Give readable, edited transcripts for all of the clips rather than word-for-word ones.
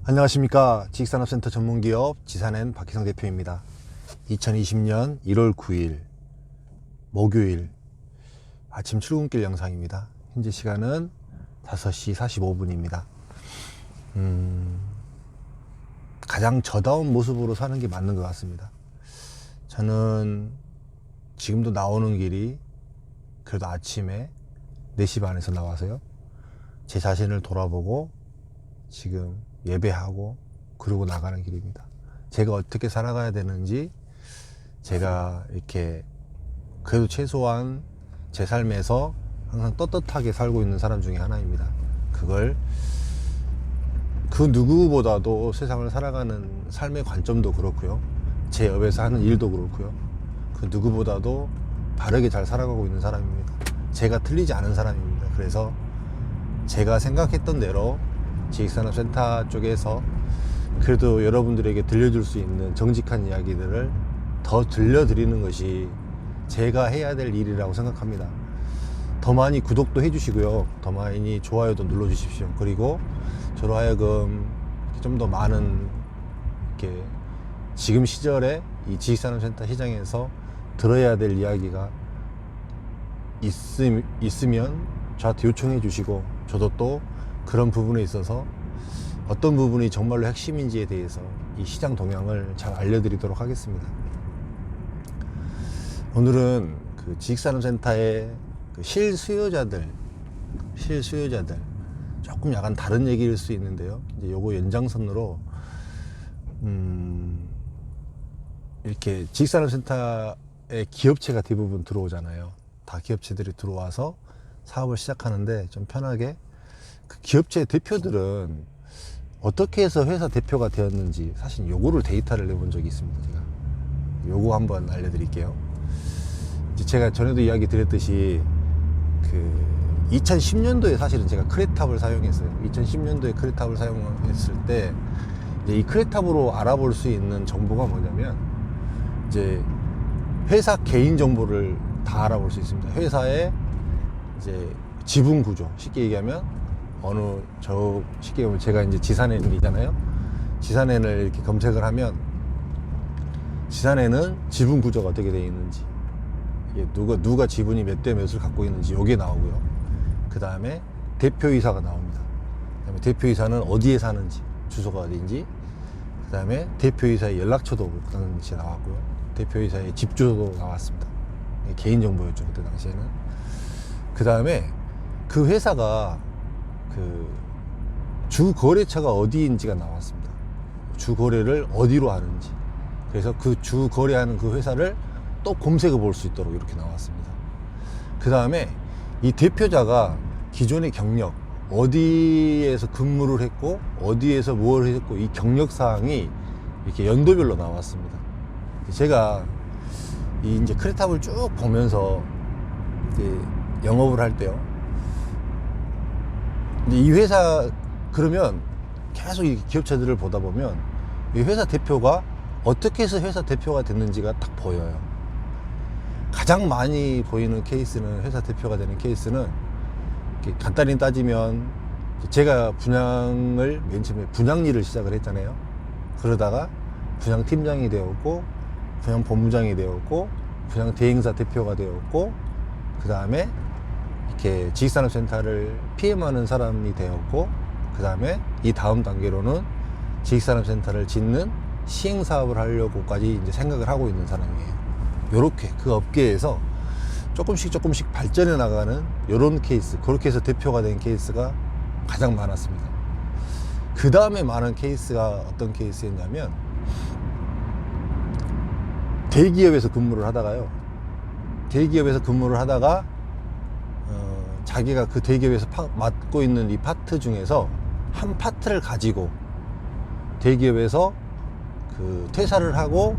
안녕하십니까. 지식산업센터 전문기업 지산엔 박희성 대표입니다. 2020년 1월 9일 목요일 아침 출근길 영상입니다. 현재 시간은 5시 45분입니다. 가장 저다운 모습으로 사는 게 맞는 것 같습니다. 저는 지금도 나오는 길이 그래도 아침에 4시 반에서 나와서요, 제 자신을 돌아보고 지금 예배하고 그러고 나가는 길입니다. 제가 어떻게 살아가야 되는지, 제가 이렇게 그래도 최소한 제 삶에서 항상 떳떳하게 살고 있는 사람 중에 하나입니다. 그걸 그 누구보다도 세상을 살아가는 삶의 관점도 그렇고요, 제 업에서 하는 일도 그렇고요, 그 누구보다도 바르게 잘 살아가고 있는 사람입니다. 제가 틀리지 않은 사람입니다. 그래서 제가 생각했던 대로 지식산업센터 쪽에서 그래도 여러분들에게 들려줄 수 있는 정직한 이야기들을 더 들려드리는 것이 제가 해야 될 일이라고 생각합니다. 더 많이 구독도 해주시고요, 더 많이 좋아요도 눌러주십시오. 그리고 저로 하여금 좀 더 많은 이렇게 지금 시절에 이 지식산업센터 시장에서 들어야 될 이야기가 있으면 저한테 요청해 주시고, 저도 또 그런 부분에 있어서 어떤 부분이 정말로 핵심인지에 대해서 이 시장 동향을 잘 알려드리도록 하겠습니다. 오늘은 그 지식산업센터의 그 실수요자들 조금 약간 다른 얘기일 수 있는데요, 이제 요거 연장선으로 이렇게 지식산업센터에 기업체가 대부분 들어오잖아요. 다 기업체들이 들어와서 사업을 시작하는데, 좀 편하게 그 기업체 대표들은 어떻게 해서 회사 대표가 되었는지 사실 요거를 데이터를 내본 적이 있습니다. 제가 요거 한번 알려드릴게요. 이제 제가 전에도 이야기 드렸듯이 그 2010년도에 사실은 제가 크레탑을 사용했어요. 2010년도에 크레탑을 사용했을 때 이제 이 크레탑으로 알아볼 수 있는 정보가 뭐냐면, 이제 회사 개인 정보를 다 알아볼 수 있습니다. 회사의 이제 지분 구조, 쉽게 얘기하면 쉽게 얘기하면 제가 이제 지산엔이잖아요. 지산엔을 이렇게 검색을 하면 지산엔은 지분 구조가 어떻게 되어 있는지, 누가 지분이 몇 대 몇을 갖고 있는지 요게 나오고요. 그 다음에 대표이사가 나옵니다. 그 다음에 대표이사는 어디에 사는지, 주소가 어디인지, 그 다음에 대표이사의 연락처도 그 당시에 나왔고요. 대표이사의 집 주소도 나왔습니다. 개인정보였죠, 그때 당시에는. 그 다음에 그 회사가 그 주 거래처가 어디인지가 나왔습니다. 주 거래를 어디로 하는지. 그래서 그 주 거래하는 그 회사를 또 검색해 볼 수 있도록 이렇게 나왔습니다. 그 다음에 이 대표자가 기존의 경력, 어디에서 근무를 했고 어디에서 뭘 했고, 이 경력 사항이 이렇게 연도별로 나왔습니다. 제가 이제 크레탑을 쭉 보면서 이제 영업을 할 때요, 이 회사, 그러면 계속 이 기업체들을 보다 보면 이 회사 대표가 어떻게 해서 회사 대표가 됐는지가 딱 보여요. 가장 많이 보이는 케이스는, 회사 대표가 되는 케이스는 간단히 따지면, 제가 분양을 맨 처음에 분양 일을 시작을 했잖아요. 그러다가 분양 팀장이 되었고, 분양 본부장이 되었고, 분양 대행사 대표가 되었고, 그 다음에 이렇게 지식산업센터를 PM하는 사람이 되었고, 그 다음에 이 다음 단계로는 지식산업센터를 짓는 시행사업을 하려고까지 이제 생각을 하고 있는 사람이에요. 요렇게 그 업계에서 조금씩 발전해 나가는 요런 케이스, 그렇게 해서 대표가 된 케이스가 가장 많았습니다. 그 다음에 많은 케이스가 어떤 케이스였냐면, 대기업에서 근무를 하다가요, 대기업에서 근무를 하다가 자기가 그 대기업에서 맡고 있는 이 파트 중에서 한 파트를 가지고 대기업에서 그 퇴사를 하고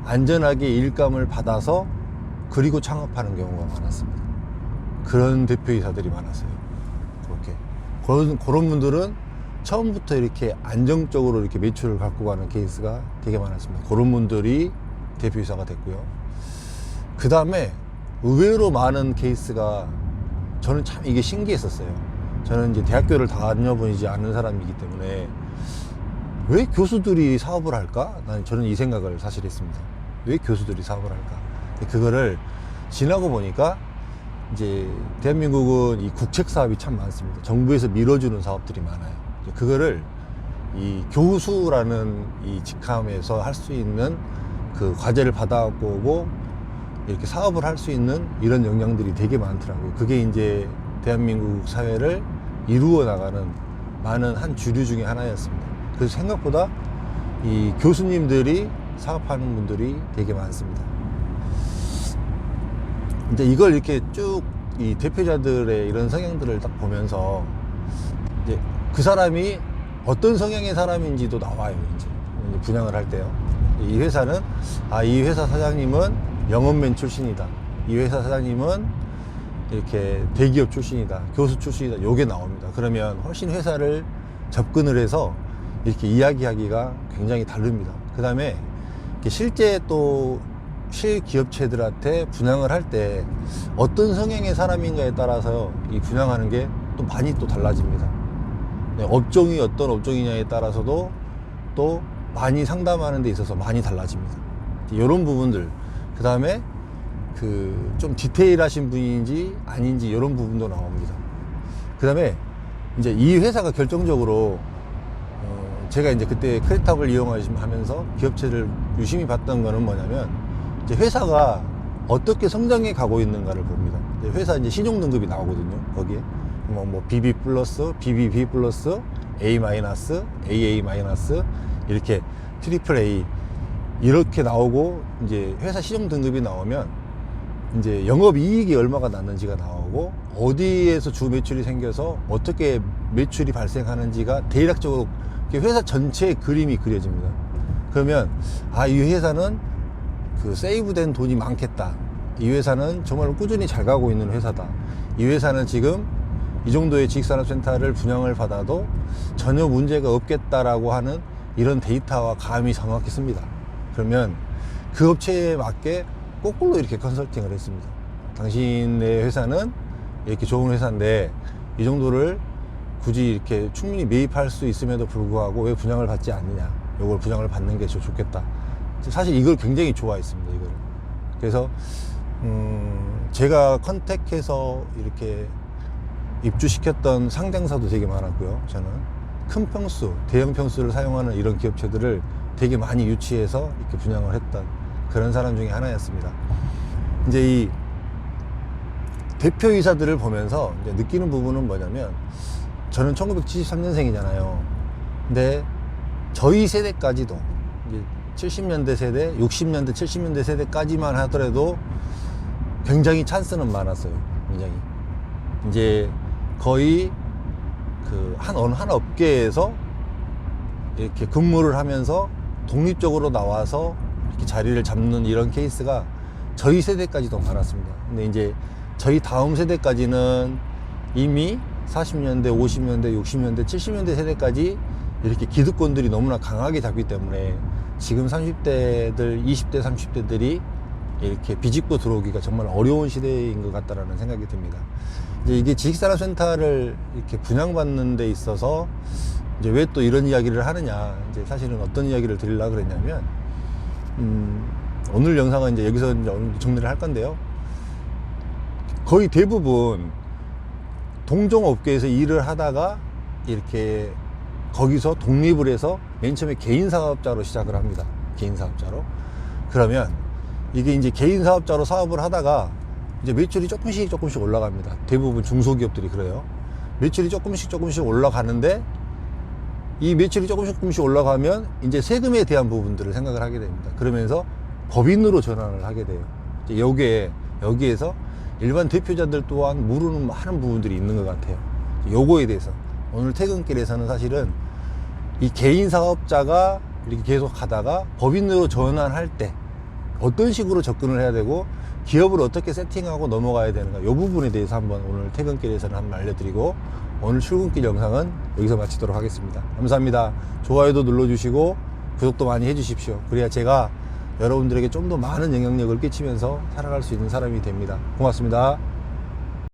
안전하게 일감을 받아서 그리고 창업하는 경우가 많았습니다. 그런 대표이사들이 많았어요. 그런 분들은 처음부터 이렇게 안정적으로 이렇게 매출을 갖고 가는 케이스가 되게 많았습니다. 그런 분들이 대표이사가 됐고요. 그 다음에 의외로 많은 케이스가, 저는 참 이게 신기했었어요. 저는 이제 대학교를 다녀보지 않은 사람이기 때문에 왜 교수들이 사업을 할까? 저는 이 생각을 사실 했습니다. 왜 교수들이 사업을 할까? 그거를 지나고 보니까 이제 대한민국은 이 국책 사업이 참 많습니다. 정부에서 밀어주는 사업들이 많아요. 그거를 이 교수라는 이 직함에서 할 수 있는 그 과제를 받아갖고 오고 이렇게 사업을 할 수 있는 이런 역량들이 되게 많더라고요. 그게 이제 대한민국 사회를 이루어 나가는 많은 한 주류 중에 하나였습니다. 그래서 생각보다 이 교수님들이 사업하는 분들이 되게 많습니다. 이제 이걸 이렇게 쭉 이 대표자들의 이런 성향들을 딱 보면서 이제 그 사람이 어떤 성향의 사람인지도 나와요. 이제 분양을 할 때요. 이 회사는 이 회사 사장님은 영업맨 출신이다. 이 회사 사장님은 이렇게 대기업 출신이다. 교수 출신이다. 요게 나옵니다. 그러면 훨씬 회사를 접근을 해서 이렇게 이야기하기가 굉장히 다릅니다. 그 다음에 실제 또 실기업체들한테 분양을 할 때 어떤 성향의 사람인가에 따라서 이 분양하는 게 또 많이 또 달라집니다. 네, 업종이 어떤 업종이냐에 따라서도 또 많이 상담하는 데 있어서 많이 달라집니다. 이런 부분들, 그 다음에 그 좀 디테일하신 분인지 아닌지 이런 부분도 나옵니다. 그 다음에 이제 이 회사가 결정적으로 제가 이제 그때 크레탑을 이용하면서 기업체를 유심히 봤던 거는 뭐냐면 이제 회사가 어떻게 성장해 가고 있는가를 봅니다. 회사 이제 신용 등급이 나오거든요. 거기에 뭐 BB 플러스, BBB 플러스, A 마이너스, AA 마이너스 이렇게 트리플 A 이렇게 나오고 이제 회사 신용 등급이 나오면 이제 영업 이익이 얼마가 났는지가 나오고 어디에서 주 매출이 생겨서 어떻게 매출이 발생하는지가 대략적으로 회사 전체의 그림이 그려집니다. 그러면 이 회사는 그 세이브된 돈이 많겠다. 이 회사는 정말 꾸준히 잘 가고 있는 회사다. 이 회사는 지금 이 정도의 지식산업센터를 분양을 받아도 전혀 문제가 없겠다라고 하는 이런 데이터와 감이 정확히 씁니다. 그러면 그 업체에 맞게 거꾸로 이렇게 컨설팅을 했습니다. 당신의 회사는 이렇게 좋은 회사인데 이 정도를 굳이 이렇게 충분히 매입할 수 있음에도 불구하고 왜 분양을 받지 않느냐. 이걸 분양을 받는 게 좋겠다. 사실 이걸 굉장히 좋아했습니다. 이걸. 그래서 제가 컨택해서 이렇게 입주시켰던 상장사도 되게 많았고요. 저는 큰 평수, 대형 평수를 사용하는 이런 기업체들을 되게 많이 유치해서 이렇게 분양을 했던 그런 사람 중에 하나였습니다. 이제 이 대표이사들을 보면서 이제 느끼는 부분은 뭐냐면 저는 1973년생이잖아요. 근데 저희 세대까지도 이제 70년대 세대, 60년대, 70년대 세대까지만 하더라도 굉장히 찬스는 많았어요. 굉장히. 이제 거의 그 어느 한 업계에서 이렇게 근무를 하면서 독립적으로 나와서 이렇게 자리를 잡는 이런 케이스가 저희 세대까지도 많았습니다. 근데 이제 저희 다음 세대까지는 이미 40년대, 50년대, 60년대, 70년대 세대까지 이렇게 기득권들이 너무나 강하게 잡기 때문에 지금 30대들, 20대, 30대들이 이렇게 비집고 들어오기가 정말 어려운 시대인 것 같다라는 생각이 듭니다. 이제 이게 지식산업센터를 이렇게 분양받는 데 있어서 이제 왜 또 이런 이야기를 하느냐. 이제 사실은 어떤 이야기를 드리려고 그랬냐면, 오늘 영상은 이제 여기서 이제 어느 정도 정리를 할 건데요. 거의 대부분 동종업계에서 일을 하다가 이렇게 거기서 독립을 해서 맨 처음에 개인 사업자로 시작을 합니다. 개인 사업자로. 그러면 이게 이제 개인 사업자로 사업을 하다가 이제 매출이 조금씩 올라갑니다. 대부분 중소기업들이 그래요. 매출이 조금씩 올라가는데 이 매출이 조금씩 올라가면 이제 세금에 대한 부분들을 생각을 하게 됩니다. 그러면서 법인으로 전환을 하게 돼요. 여기에서 일반 대표자들 또한 모르는 많은 부분들이 있는 것 같아요. 요거에 대해서 오늘 퇴근길에서는 사실은 이 개인 사업자가 이렇게 계속 하다가 법인으로 전환할 때 어떤 식으로 접근을 해야 되고 기업을 어떻게 세팅하고 넘어가야 되는가, 이 부분에 대해서 한번 오늘 퇴근길에서는 한번 알려드리고 오늘 출근길 영상은 여기서 마치도록 하겠습니다. 감사합니다. 좋아요도 눌러주시고 구독도 많이 해주십시오. 그래야 제가 여러분들에게 좀 더 많은 영향력을 끼치면서 살아갈 수 있는 사람이 됩니다. 고맙습니다.